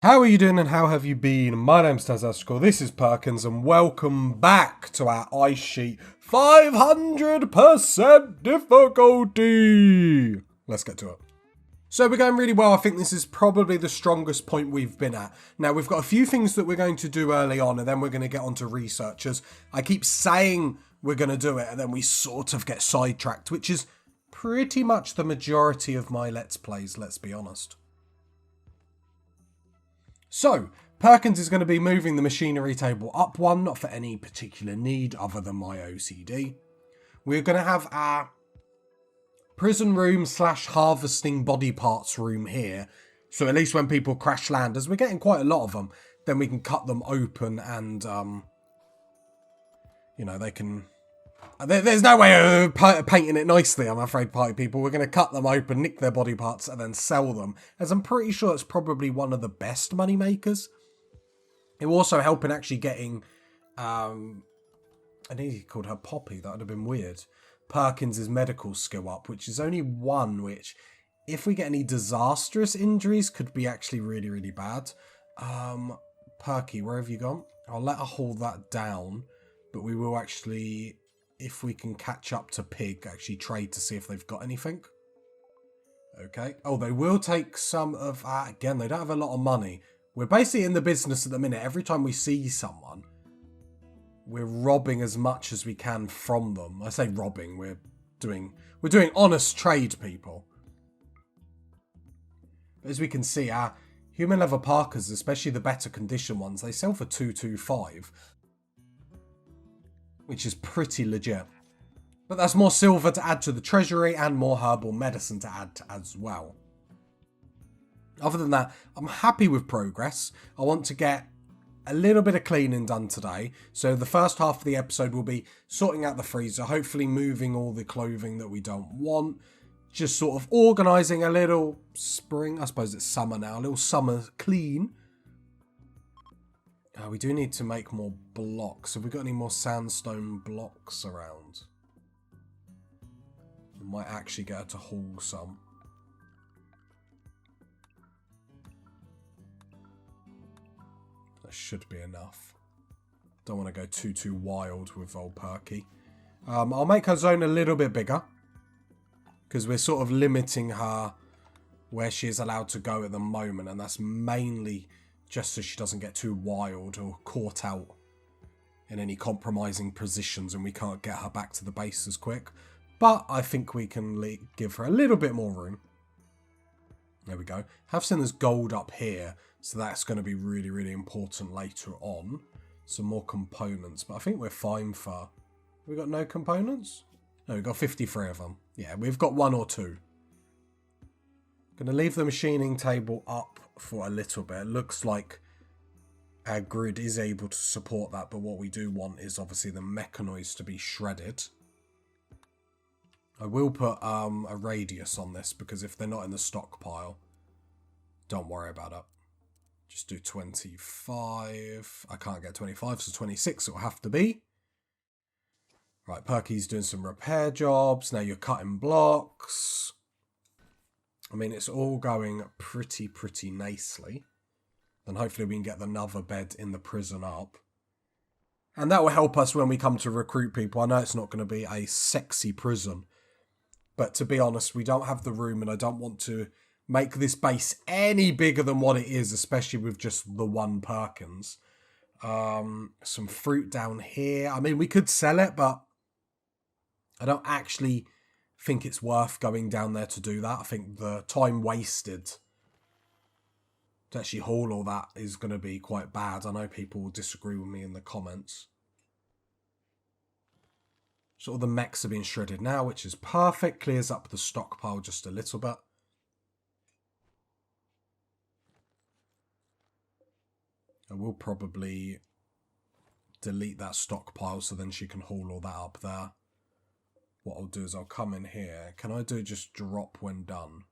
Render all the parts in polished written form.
How are you doing and how have you been? My name's Tazastical, this is Perkins, and welcome back to our ice sheet 500% difficulty. Let's get to it. So we're going really well. I think this is probably the strongest point we've been at. Now we've got a few things that we're going to do early on and then we're going to get onto researchers. I keep saying we're going to do it and then we sort of get sidetracked, which is pretty much the majority of my Let's Plays, let's be honest. So, Perkins is going to be moving the machinery table up one, not for any particular need other than my OCD. We're going to have our prison room / harvesting body parts room here. So at least when people crash land, as we're getting quite a lot of them, then we can cut them open and, they can... There's no way of painting it nicely, I'm afraid, party people. We're going to cut them open, nick their body parts, and then sell them, as I'm pretty sure it's probably one of the best money makers. It will also help in actually getting, I think he called her Poppy, that would have been weird, Perkins' medical skill up, which is only one, which, if we get any disastrous injuries, could be actually really, really bad. Perky, where have you gone? I'll let her hold that down, but we will actually... if we can catch up to Pig, actually trade to see if they've got anything. Okay. Oh, they will take some of... again, they don't have a lot of money. We're basically in the business at the minute. Every time we see someone, we're robbing as much as we can from them. I say robbing. We're doing honest trade, people. But as we can see, our human leather parkas, especially the better condition ones, they sell for 225. Which is pretty legit. But that's more silver to add to the treasury and more herbal medicine to add as well. Other than that, I'm happy with progress. I want to get a little bit of cleaning done today. So the first half of the episode will be sorting out the freezer, hopefully moving all the clothing that we don't want. Just sort of organising a little spring, I suppose it's summer now, a little summer clean. We do need to make more blocks. Have we got any more sandstone blocks around? We might actually get her to haul some. That should be enough. Don't want to go too wild with old Perky. I'll make her zone a little bit bigger, because we're sort of limiting her where she is allowed to go at the moment, and that's mainly... just so she doesn't get too wild or caught out in any compromising positions and we can't get her back to the base as quick. But I think we can give her a little bit more room. There we go. Have seen there's gold up here, so that's going to be really, really important later on. Some more components, but I think we're fine for... We got no components? No, we've got 53 of them. Yeah, we've got one or two. Going to leave the machining table up for a little bit. It looks like our grid is able to support that, but what we do want is obviously the mechanoids to be shredded. I will put a radius on this, because if they're not in the stockpile, don't worry about it. Just do 25. I can't get 25, so 26 it will have to be. Right, Perky's doing some repair jobs. Now you're cutting blocks. I mean, it's all going pretty nicely. Then hopefully we can get another bed in the prison up. And that will help us when we come to recruit people. I know it's not going to be a sexy prison. But to be honest, we don't have the room and I don't want to make this base any bigger than what it is, especially with just the one Perkins. Some fruit down here. I mean, we could sell it, but I don't actually... think it's worth going down there to do that. I think the time wasted to actually haul all that is going to be quite bad. I know people will disagree with me in the comments. So all the mechs are being shredded now, which is perfect. Clears up the stockpile just a little bit. I will probably delete that stockpile so then she can haul all that up there. What I'll do is I'll come in here. Can I do just drop when done?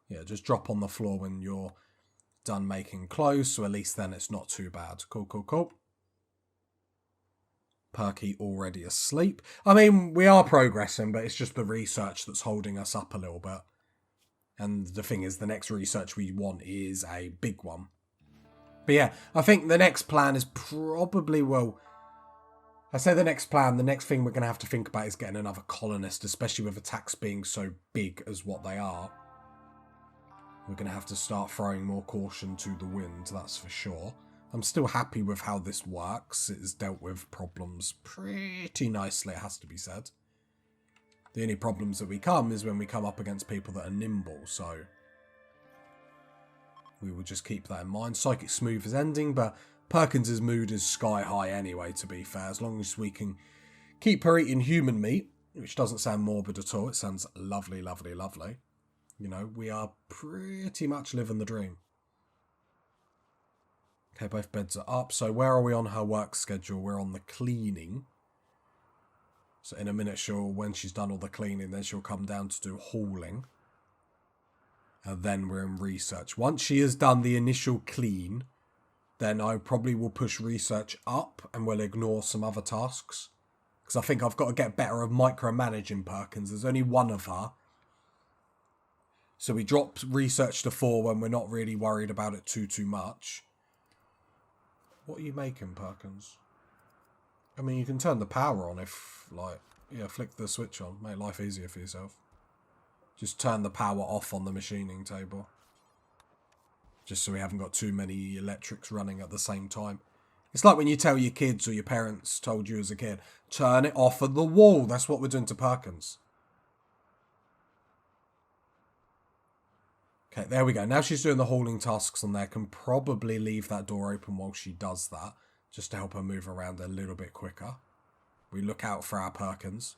Yeah, just drop on the floor when you're done making clothes, so at least then it's not too bad. Cool. Perky already asleep. I mean, we are progressing, but it's just the research that's holding us up a little bit. And the thing is, the next research we want is a big one. But yeah, I think the next plan is probably, well, I say the next plan, the next thing we're going to have to think about is getting another colonist, especially with attacks being so big as what they are. We're going to have to start throwing more caution to the wind, that's for sure. I'm still happy with how this works. It has dealt with problems pretty nicely, it has to be said. The only problems that we come is when we come up against people that are nimble, so we will just keep that in mind. Psychic Smooth is ending, but Perkins' mood is sky high anyway, to be fair. As long as we can keep her eating human meat, which doesn't sound morbid at all. It sounds lovely, lovely, lovely. You know, we are pretty much living the dream. Okay, both beds are up. So where are we on her work schedule? We're on the cleaning. So in a minute, when she's done all the cleaning, then she'll come down to do hauling. And then we're in research. Once she has done the initial clean, then I probably will push research up and we'll ignore some other tasks. Because I think I've got to get better at micromanaging Perkins. There's only one of her. So we drop research to 4 when we're not really worried about it too much. What are you making, Perkins? I mean, you can turn the power on if, like, yeah, flick the switch on. Make life easier for yourself. Just turn the power off on the machining table. Just so we haven't got too many electrics running at the same time. It's like when you tell your kids or your parents told you as a kid, turn it off at the wall. That's what we're doing to Perkins. Okay, there we go. Now she's doing the hauling tasks on there. Can probably leave that door open while she does that. Just to help her move around a little bit quicker. We look out for our Perkins.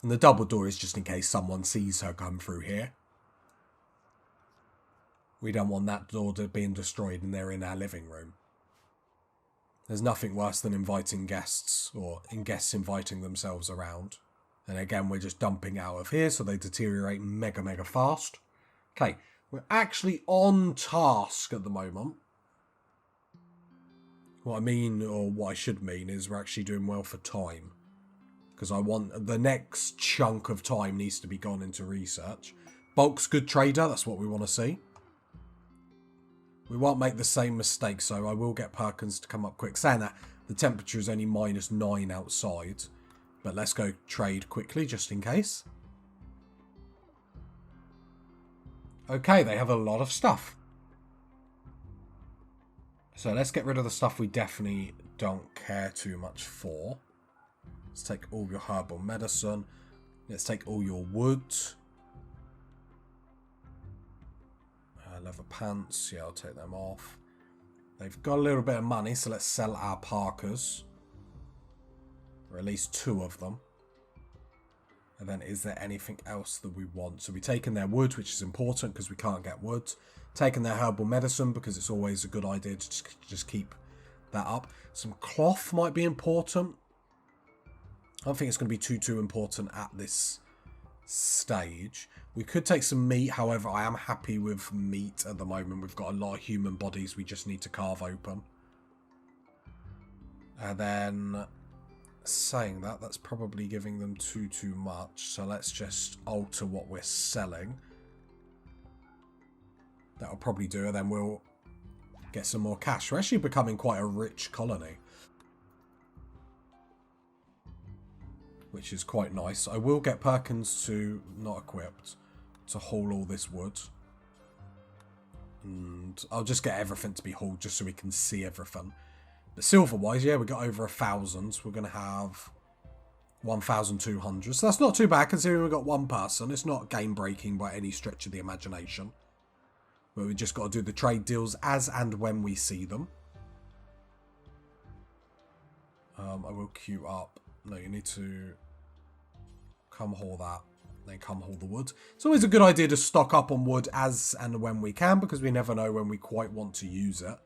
And the double door is just in case someone sees her come through here. We don't want that door being destroyed and they're in our living room. There's nothing worse than inviting guests or guests inviting themselves around. And again, we're just dumping out of here so they deteriorate mega fast. Okay, we're actually on task at the moment. What I mean, or what I should mean, is we're actually doing well for time. Because I want the next chunk of time needs to be gone into research. Bulk's good trader, that's what we want to see. We won't make the same mistake, so I will get Perkins to come up quick. Saying that, the temperature is only -9 outside. But let's go trade quickly, just in case. Okay, they have a lot of stuff. So let's get rid of the stuff we definitely don't care too much for. Let's take all your herbal medicine. Let's take all your wood. Leather pants. Yeah, I'll take them off. They've got a little bit of money, so let's sell our parkas. Or at least 2 of them. And then is there anything else that we want? So we've taken their wood, which is important because we can't get wood. Taken their herbal medicine because it's always a good idea to just keep that up. Some cloth might be important. I don't think it's going to be too important at this stage. We could take some meat. However, I am happy with meat at the moment. We've got a lot of human bodies we just need to carve open. And then, saying that, that's probably giving them too much. So let's just alter what we're selling. That'll probably do it. Then we'll get some more cash. We're actually becoming quite a rich colony. Which is quite nice. I will get Perkins to, not equipped, to haul all this wood. And I'll just get everything to be hauled just so we can see everything. But silver-wise, yeah, we got over 1,000. We're going to have 1,200. So that's not too bad considering we've got one person. It's not game-breaking by any stretch of the imagination. But we just got to do the trade deals as and when we see them. I will queue up. No, you need to come haul that, then come haul the wood. It's always a good idea to stock up on wood as and when we can, because we never know when we quite want to use it.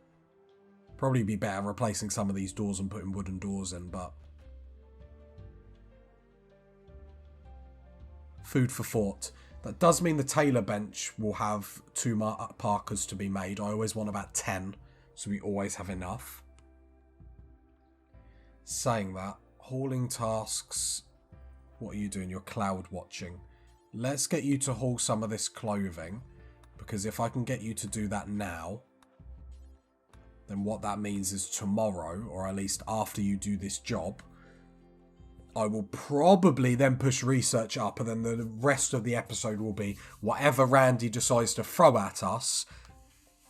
Probably be better replacing some of these doors and putting wooden doors in, but... Food for thought. That does mean the tailor bench will have 2 parkas to be made. I always want about 10, so we always have enough. Saying that, hauling tasks, What are you doing? You're cloud watching. Let's get you to haul some of this clothing. Because if I can get you to do that now, then what that means is tomorrow, or at least after you do this job, I will probably then push research up, and then the rest of the episode will be whatever Randy decides to throw at us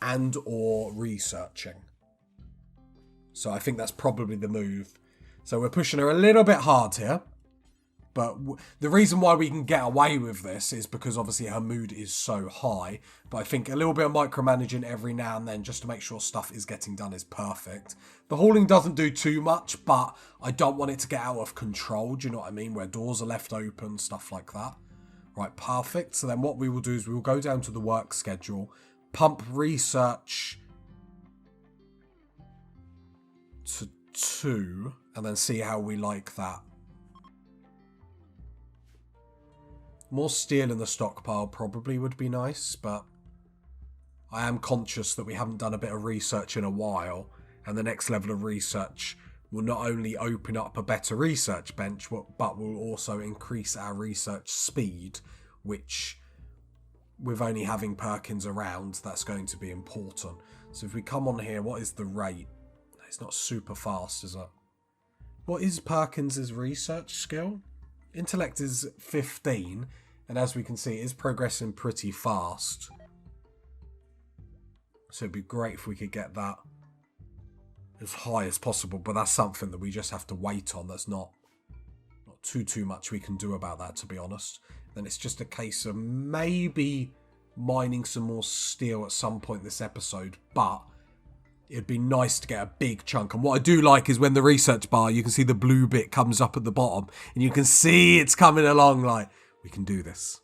and or researching. So I think that's probably the move. So we're pushing her a little bit hard here. But the reason why we can get away with this is because obviously her mood is so high. But I think a little bit of micromanaging every now and then just to make sure stuff is getting done is perfect. The hauling doesn't do too much, but I don't want it to get out of control. Do you know what I mean? Where doors are left open, stuff like that. Right, perfect. So then what we will do is we will go down to the work schedule, pump research to 2, and then see how we like that. More steel in the stockpile probably would be nice, but I am conscious that we haven't done a bit of research in a while, and the next level of research will not only open up a better research bench, but will also increase our research speed, which, with only having Perkins around, that's going to be important. So if we come on here, what is the rate? It's not super fast, is it? What is Perkins's research skill? Intellect is 15, and as we can see, it is progressing pretty fast. So it'd be great if we could get that as high as possible, but that's something that we just have to wait on. There's not too much we can do about that, to be honest. Then it's just a case of maybe mining some more steel at some point this episode, but it'd be nice to get a big chunk. And what I do like is when the research bar, you can see the blue bit comes up at the bottom, and you can see it's coming along like, we can do this.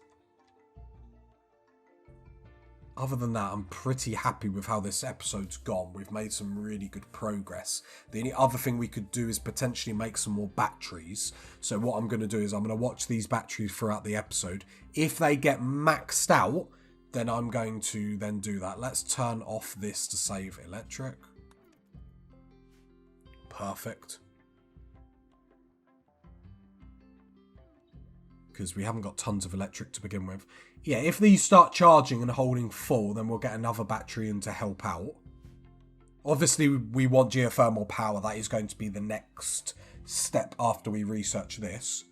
Other than that, I'm pretty happy with how this episode's gone. We've made some really good progress. The only other thing we could do is potentially make some more batteries. So what I'm going to do is I'm going to watch these batteries throughout the episode. If they get maxed out, then I'm going to then do that. Let's turn off this to save electric. Perfect. Because we haven't got tons of electric to begin with. Yeah, if these start charging and holding full, then we'll get another battery in to help out. Obviously, we want geothermal power. That is going to be the next step after we research this.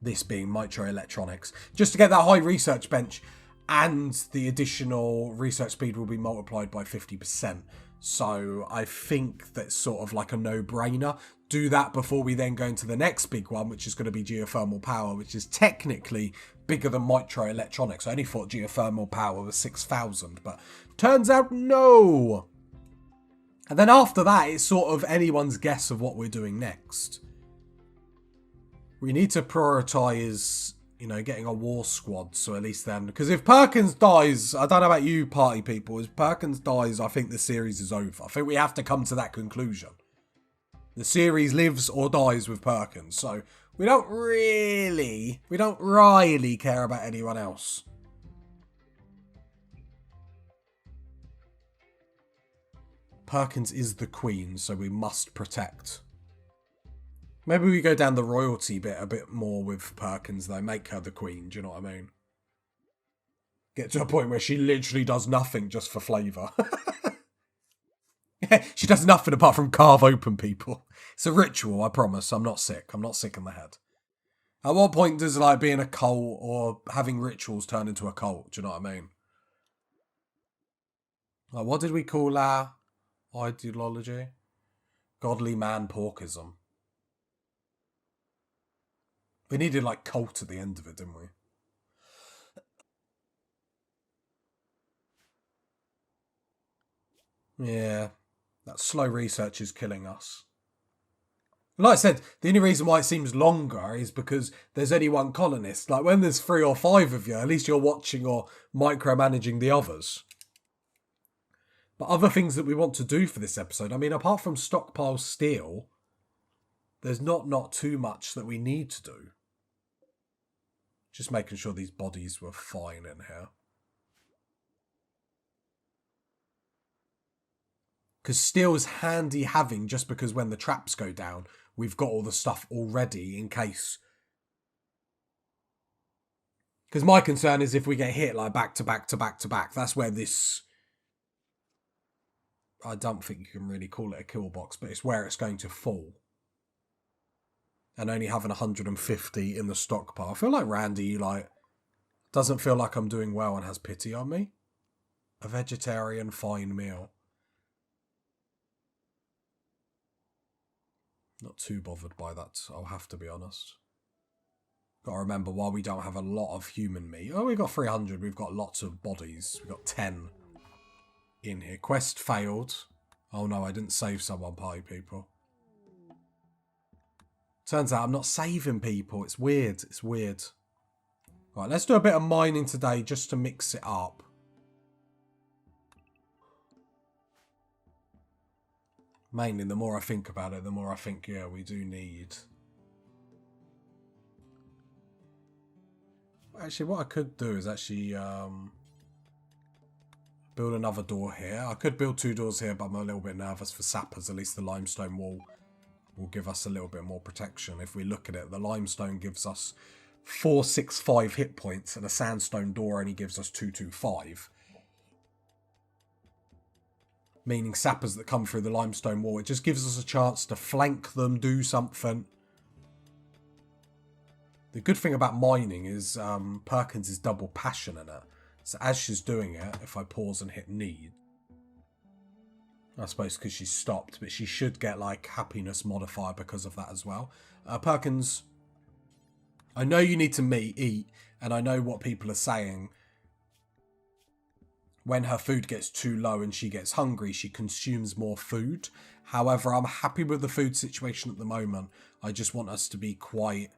This being microelectronics. Just to get that high research bench, and the additional research speed will be multiplied by 50%. So I think that's sort of like a no-brainer. Do that before we then go into the next big one, which is going to be geothermal power, which is technically bigger than microelectronics. I only thought geothermal power was 6,000, but turns out no. And then after that, it's sort of anyone's guess of what we're doing next. We need to prioritise, getting a war squad, so at least then... Because if Perkins dies, I don't know about you party people, if Perkins dies, I think the series is over. I think we have to come to that conclusion. The series lives or dies with Perkins, so we don't really care about anyone else. Perkins is the queen, so we must protect. Maybe we go down the royalty bit a bit more with Perkins, though. Make her the queen, do you know what I mean? Get to a point where she literally does nothing just for flavour. She does nothing apart from carve open people. It's a ritual, I promise. I'm not sick. I'm not sick in the head. At what point does being a cult or having rituals turn into a cult? Do you know what I mean? Like, what did we call our ideology? Godly man porkism. We needed cult at the end of it, didn't we? Yeah. That slow research is killing us. Like I said, the only reason why it seems longer is because there's only one colonist. Like, when there's 3 or 5 of you, at least you're watching or micromanaging the others. But other things that we want to do for this episode, I mean, apart from stockpile steel, there's not too much that we need to do. Just making sure these bodies were fine in here. Because steel's handy having just because when the traps go down, we've got all the stuff already in case. Because my concern is if we get hit like back to back to back to back, that's where this... I don't think you can really call it a kill box, but it's where it's going to fall. And only having 150 in the stockpile. I feel like Randy, like, doesn't feel like I'm doing well and has pity on me. A vegetarian fine meal. Not too bothered by that, I'll have to be honest. Gotta remember, while we don't have a lot of human meat... Oh, we've got 300, we've got lots of bodies. We've got 10 in here. Quest failed. Oh no, I didn't save someone, party people. Turns out I'm not saving people. It's weird, it's weird. Right, let's do a bit of mining today just to mix it up. Mainly, the more I think about it, the more I think, yeah, we do need... Actually, what I could do is actually build another door here. I could build 2 doors here, but I'm a little bit nervous for sappers. At least the limestone wall will give us a little bit more protection. If we look at it, the limestone gives us 465 hit points, and a sandstone door only gives us 225. Meaning sappers that come through the limestone wall, it just gives us a chance to flank them, do something. The good thing about mining is Perkins is double passion in it. So as she's doing it, if I pause and hit need, I suppose because she's stopped, but she should get like happiness modifier because of that as well. Perkins, I know you need to eat, and I know what people are saying. When her food gets too low and she gets hungry, she consumes more food. However, I'm happy with the food situation at the moment. I just want us to be quite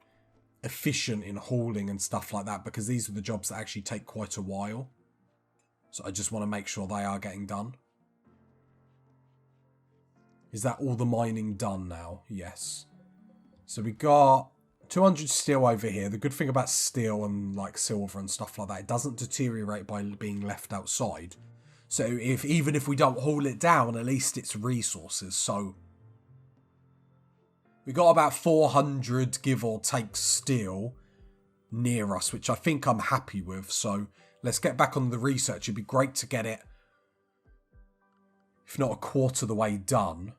efficient in hauling and stuff like that, because these are the jobs that actually take quite a while. So I just want to make sure they are getting done. Is that all the mining done now? Yes. So we got 200 steel over here. The good thing about steel and like silver and stuff like that, it doesn't deteriorate by being left outside. So even if we don't haul it down, at least it's resources. So we got about 400 give or take steel near us, which I think I'm happy with. So let's get back on the research. It'd be great to get it, if not a quarter of the way done,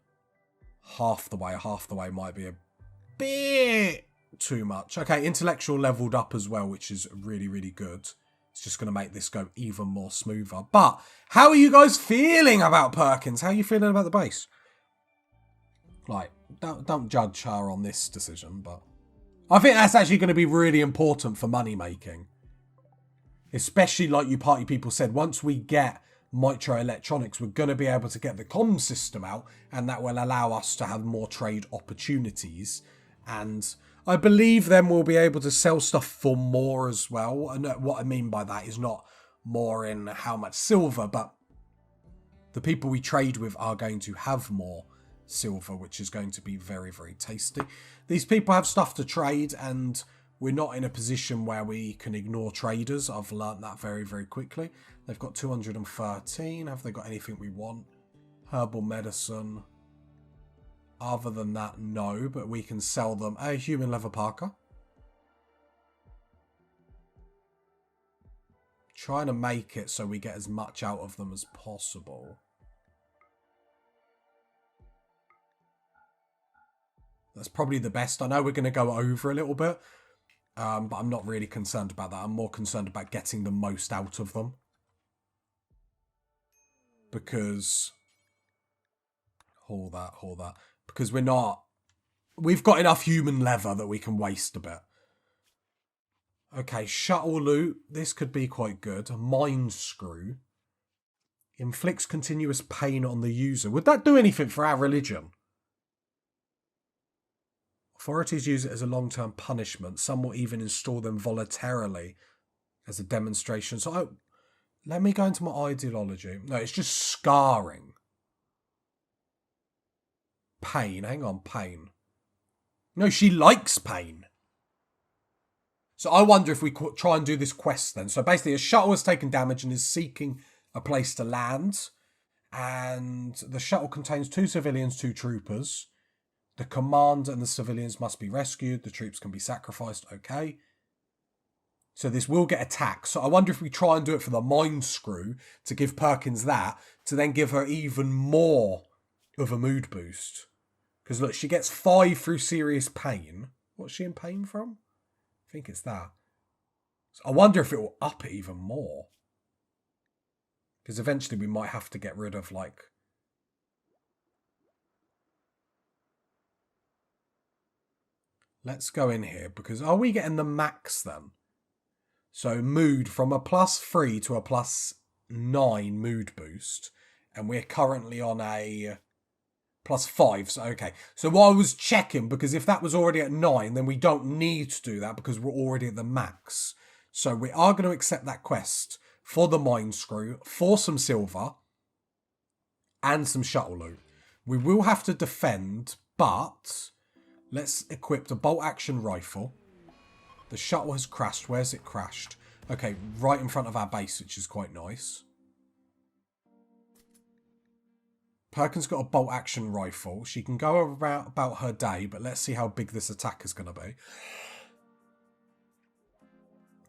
half the way might be a bit too much. Okay, intellectual leveled up as well, which is really, really good. It's just going to make this go even more smoother. But how are you guys feeling about Perkins? How are you feeling about the base? Like, don't judge her on this decision, but I think that's actually going to be really important for money making. Especially like you party people said, once we get microelectronics, we're going to be able to get the comm system out, and that will allow us to have more trade opportunities. And I believe then we'll be able to sell stuff for more as well. And what I mean by that is not more in how much silver, but the people we trade with are going to have more silver, which is going to be very, very tasty. These people have stuff to trade, and we're not in a position where we can ignore traders. I've learnt that very, very quickly. They've got 213. Have they got anything we want? Herbal medicine. Other than that, no, but we can sell them a human leather parka. Trying to make it so we get as much out of them as possible. That's probably the best. I know we're going to go over a little bit, but I'm not really concerned about that. I'm more concerned about getting the most out of them. Because... Haul that. Because we're not... We've got enough human leather that we can waste a bit. Okay, shuttle loot. This could be quite good. A mind screw. Inflicts continuous pain on the user. Would that do anything for our religion? Authorities use it as a long-term punishment. Some will even install them voluntarily as a demonstration. So let me go into my ideology. No, it's just scarring. Pain. Hang on, pain. No, she likes pain. So I wonder if we could try and do this quest then. So basically a shuttle has taken damage and is seeking a place to land. And the shuttle contains 2 civilians, 2 troopers. The command and the civilians must be rescued. The troops can be sacrificed. Okay. So this will get attacked. So I wonder if we try and do it for the mind screw to give Perkins that, to then give her even more of a mood boost. Because look, she gets 5 through serious pain. What's she in pain from? I think it's that. So I wonder if it will up it even more. Because eventually we might have to get rid of, like... Let's go in here, because are we getting the max then? So mood from a +3 to a +9 mood boost. And we're currently on a +5. So, okay. So what I was checking, because if that was already at 9, then we don't need to do that because we're already at the max. So we are going to accept that quest for the mind screw, for some silver, and some shuttle loot. We will have to defend, but let's equip the bolt action rifle. The shuttle has crashed. Where's it crashed? Okay, right in front of our base, which is quite nice. Perkins got a bolt action rifle. She can go about her day, but let's see how big this attack is going to be.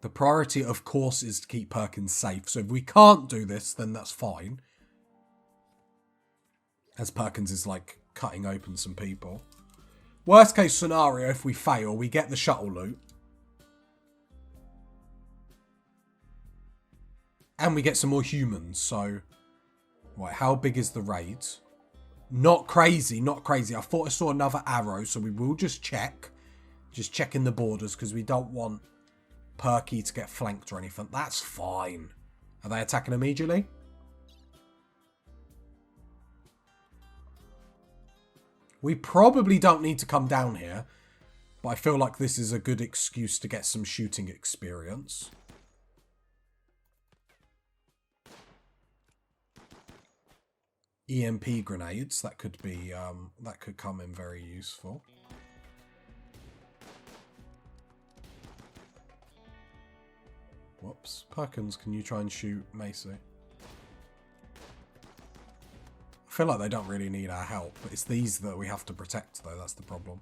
The priority, of course, is to keep Perkins safe. So if we can't do this, then that's fine. As Perkins is, like, cutting open some people. Worst case scenario, if we fail, we get the shuttle loot. And we get some more humans, so... Right, how big is the raid? Not crazy, not crazy. I thought I saw another arrow, so we will just check. Just checking the borders, because we don't want Perky to get flanked or anything. That's fine. Are they attacking immediately? We probably don't need to come down here, but I feel like this is a good excuse to get some shooting experience. EMP grenades, that could be that could come in very useful. Whoops. Perkins, can you try and shoot Macy? I feel like they don't really need our help, but it's these that we have to protect though, that's the problem.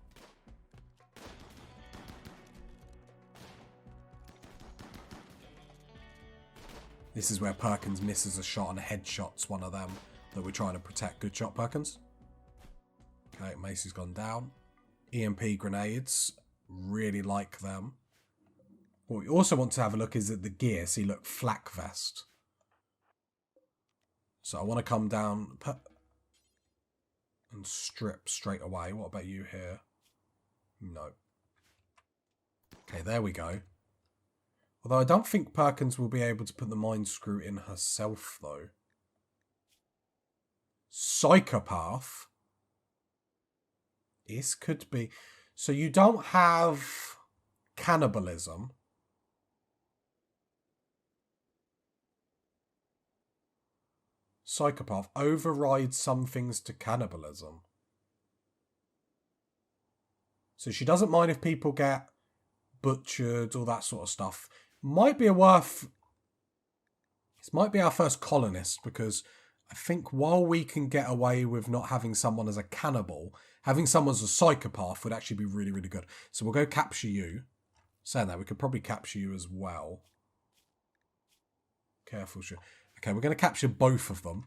This is where Perkins misses a shot and headshots one of them that we're trying to protect. Good shot, Perkins. Okay, Macy's gone down. EMP grenades. Really like them. What we also want to have a look is at the gear. See, look, flak vest. So I want to come down and strip straight away. What about you here? No. Okay, there we go. Although I don't think Perkins will be able to put the mind screw in herself, though. Psychopath. This could be... So you don't have cannibalism. Psychopath overrides some things to cannibalism. So she doesn't mind if people get butchered, all that sort of stuff. Might be a worth... This might be our first colonist, because I think while we can get away with not having someone as a cannibal, having someone as a psychopath would actually be really, really good. So we'll go capture you. Saying that, we could probably capture you as well. Careful, sure. Okay, we're going to capture both of them.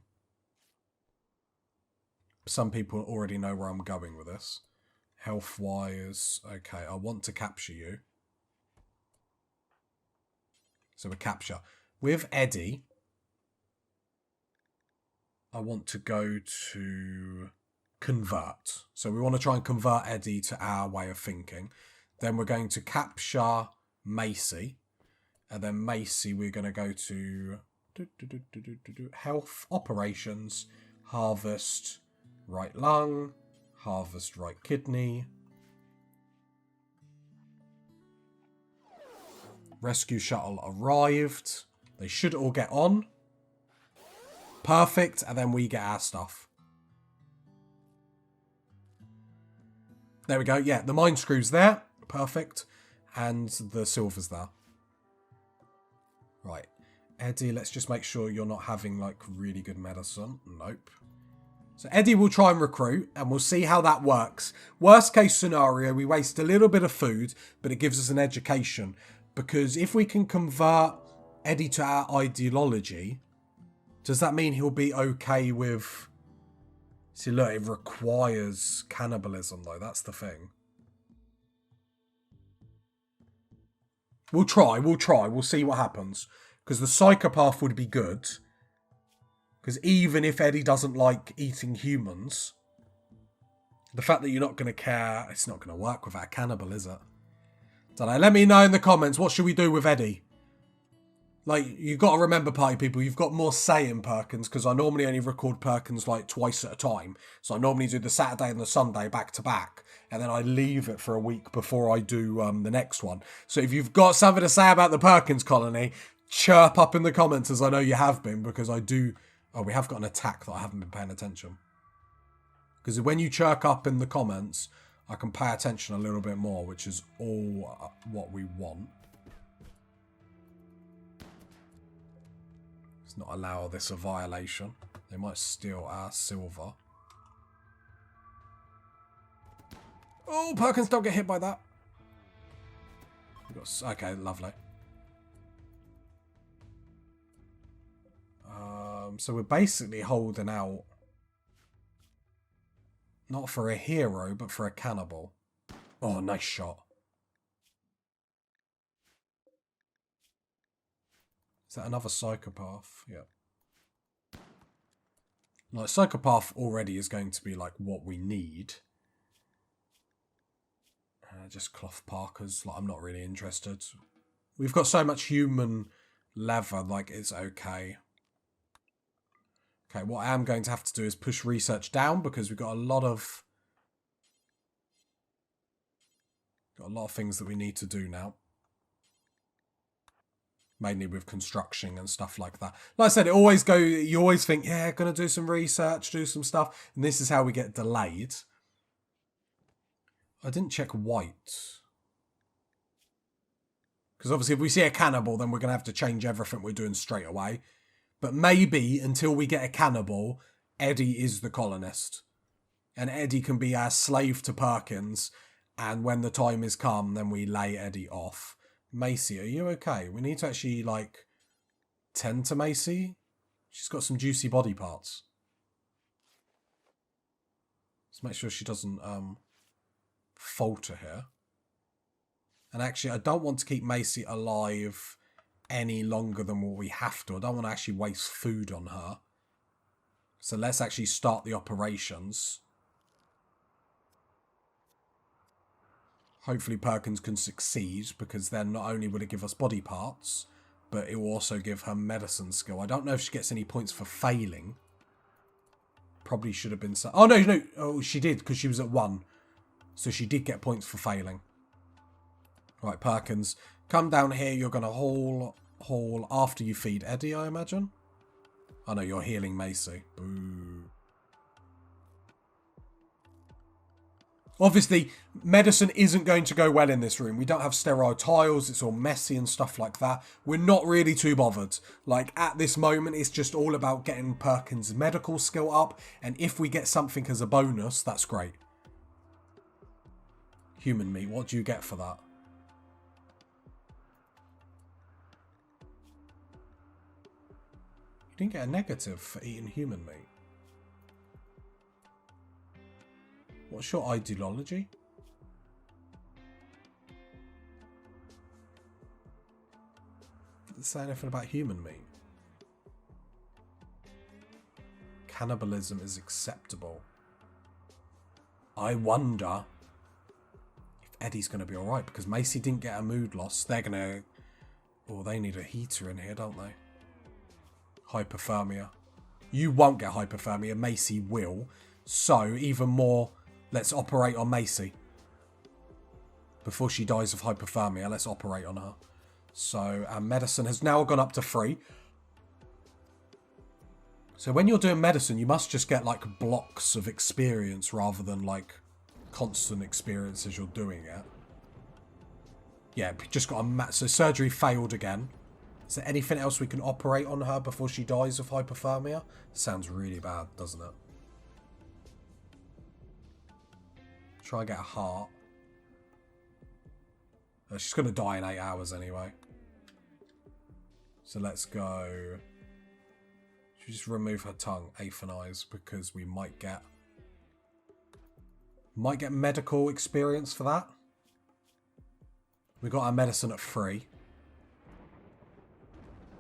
Some people already know where I'm going with this. Health-wise, okay, I want to capture you. So we capture. With Eddie, I want to go to convert. So we want to try and convert Eddie to our way of thinking. Then we're going to capture Macy. And then Macy, we're going to go to health, operations, harvest, right lung, harvest, right kidney. Rescue shuttle arrived. They should all get on. Perfect. And then we get our stuff. There we go. Yeah, the mind screw's there. Perfect. And the silver's there. Right. Eddie, let's just make sure you're not having, like, really good medicine. Nope. So Eddie will try and recruit, and we'll see how that works. Worst case scenario, we waste a little bit of food, but it gives us an education. Because if we can convert Eddie to our ideology, does that mean he'll be okay with... See, look, it requires cannibalism, though. That's the thing. We'll try. We'll see what happens. Because the psychopath would be good. Because even if Eddie doesn't like eating humans, the fact that you're not going to care, it's not going to work without cannibal, is it? Don't know. Let me know in the comments, what should we do with Eddie? Like, you've got to remember, party people, you've got more say in Perkins, because I normally only record Perkins, like, twice at a time. So I normally do the Saturday and the Sunday back to back, and then I leave it for a week before I do the next one. So if you've got something to say about the Perkins colony, chirp up in the comments, as I know you have been, because I do... Oh, we have got an attack that I haven't been paying attention. Because when you chirp up in the comments, I can pay attention a little bit more, which is all what we want. Let's not allow this a violation. They might steal our silver. Oh, Perkins, don't get hit by that. Okay, lovely. So we're basically holding out, not for a hero, but for a cannibal. Oh, nice shot. Is that another psychopath? Yeah. Like, psychopath already is going to be, like, what we need. Just cloth parkers. Like, I'm not really interested. We've got so much human leather, like, it's okay. Okay, what I am going to have to do is push research down because we've got a lot of things that we need to do now. Mainly with construction and stuff like that. Like I said, you always think, yeah, gonna do some research, do some stuff, and this is how we get delayed. I didn't check white. Because obviously if we see a cannibal, then we're gonna have to change everything we're doing straight away. But maybe until we get a cannibal, Eddie is the colonist. And Eddie can be our slave to Perkins. And when the time is come, then we lay Eddie off. Macy, are you okay? We need to actually, like, tend to Macy. She's got some juicy body parts. Let's make sure she doesn't falter here. And actually, I don't want to keep Macy alive any longer than what we have to. I don't want to actually waste food on her. So let's actually start the operations. Hopefully Perkins can succeed, because then not only will it give us body parts, but it will also give her medicine skill. I don't know if she gets any points for failing. Probably should have been... Oh, no. Oh, she did, because she was at 1. So she did get points for failing. Right, Perkins, come down here. You're going to haul after you feed Eddie, I imagine. Oh, no, you're healing Macy. Boo. Obviously, medicine isn't going to go well in this room. We don't have sterile tiles. It's all messy and stuff like that. We're not really too bothered. Like, at this moment, it's just all about getting Perkins' medical skill up. And if we get something as a bonus, that's great. Human meat, what do you get for that? You didn't get a negative for eating human meat. What's your ideology? Does it say anything about human meat? Cannibalism is acceptable. I wonder if Eddie's going to be alright, because Macy didn't get a mood loss. They're going to... Oh, they need a heater in here, don't they? Hypothermia. You won't get hypothermia. Macy will. So, even more... Let's operate on Macy. Before she dies of hypothermia, let's operate on her. So, our medicine has now gone up to 3. So, when you're doing medicine, you must just get, like, blocks of experience rather than, like, constant experience as you're doing it. Yeah, just got a... So, surgery failed again. Is there anything else we can operate on her before she dies of hypothermia? Sounds really bad, doesn't it? Try and get a heart. She's going to die in 8 hours anyway. So let's go. Should we just remove her tongue, euthanize, because we might get medical experience for that. We got our medicine at 3.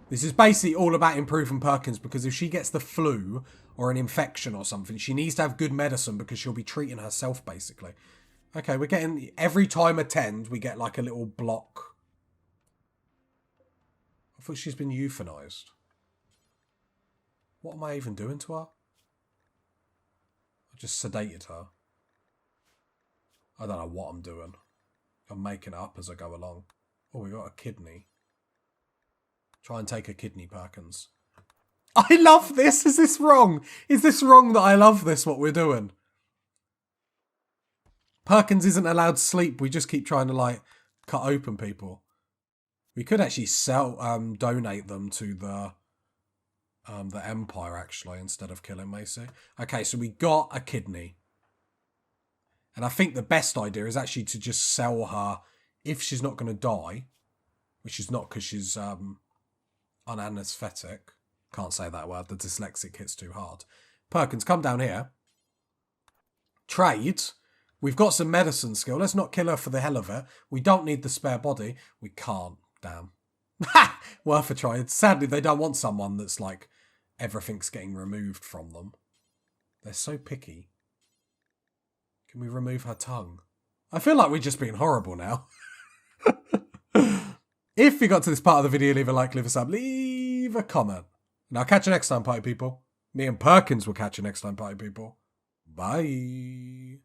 This is basically all about improving Perkins, because if she gets the flu or an infection or something, she needs to have good medicine because she'll be treating herself basically. Okay, we're getting, every time attend, we get like a little block. I thought she's been euthanized. What am I even doing to her? I just sedated her. I don't know what I'm doing. I'm making it up as I go along. Oh, we got a kidney. Try and take a kidney, Perkins. I love this! Is this wrong? Is this wrong that I love this, what we're doing? Perkins isn't allowed sleep. We just keep trying to, like, cut open people. We could actually donate them to the Empire, actually, instead of killing Macy. Okay, so we got a kidney. And I think the best idea is actually to just sell her if she's not going to die, which is not because she's unanesthetic. Can't say that word. The dyslexic hits too hard. Perkins, come down here. Trade. We've got some medicine skill. Let's not kill her for the hell of it. We don't need the spare body. We can't. Damn. Ha! Worth a try. Sadly, they don't want someone that's like everything's getting removed from them. They're so picky. Can we remove her tongue? I feel like we're just being horrible now. If you got to this part of the video, leave a like, leave a sub, leave a comment. And I'll catch you next time, party people. Me and Perkins will catch you next time, party people. Bye.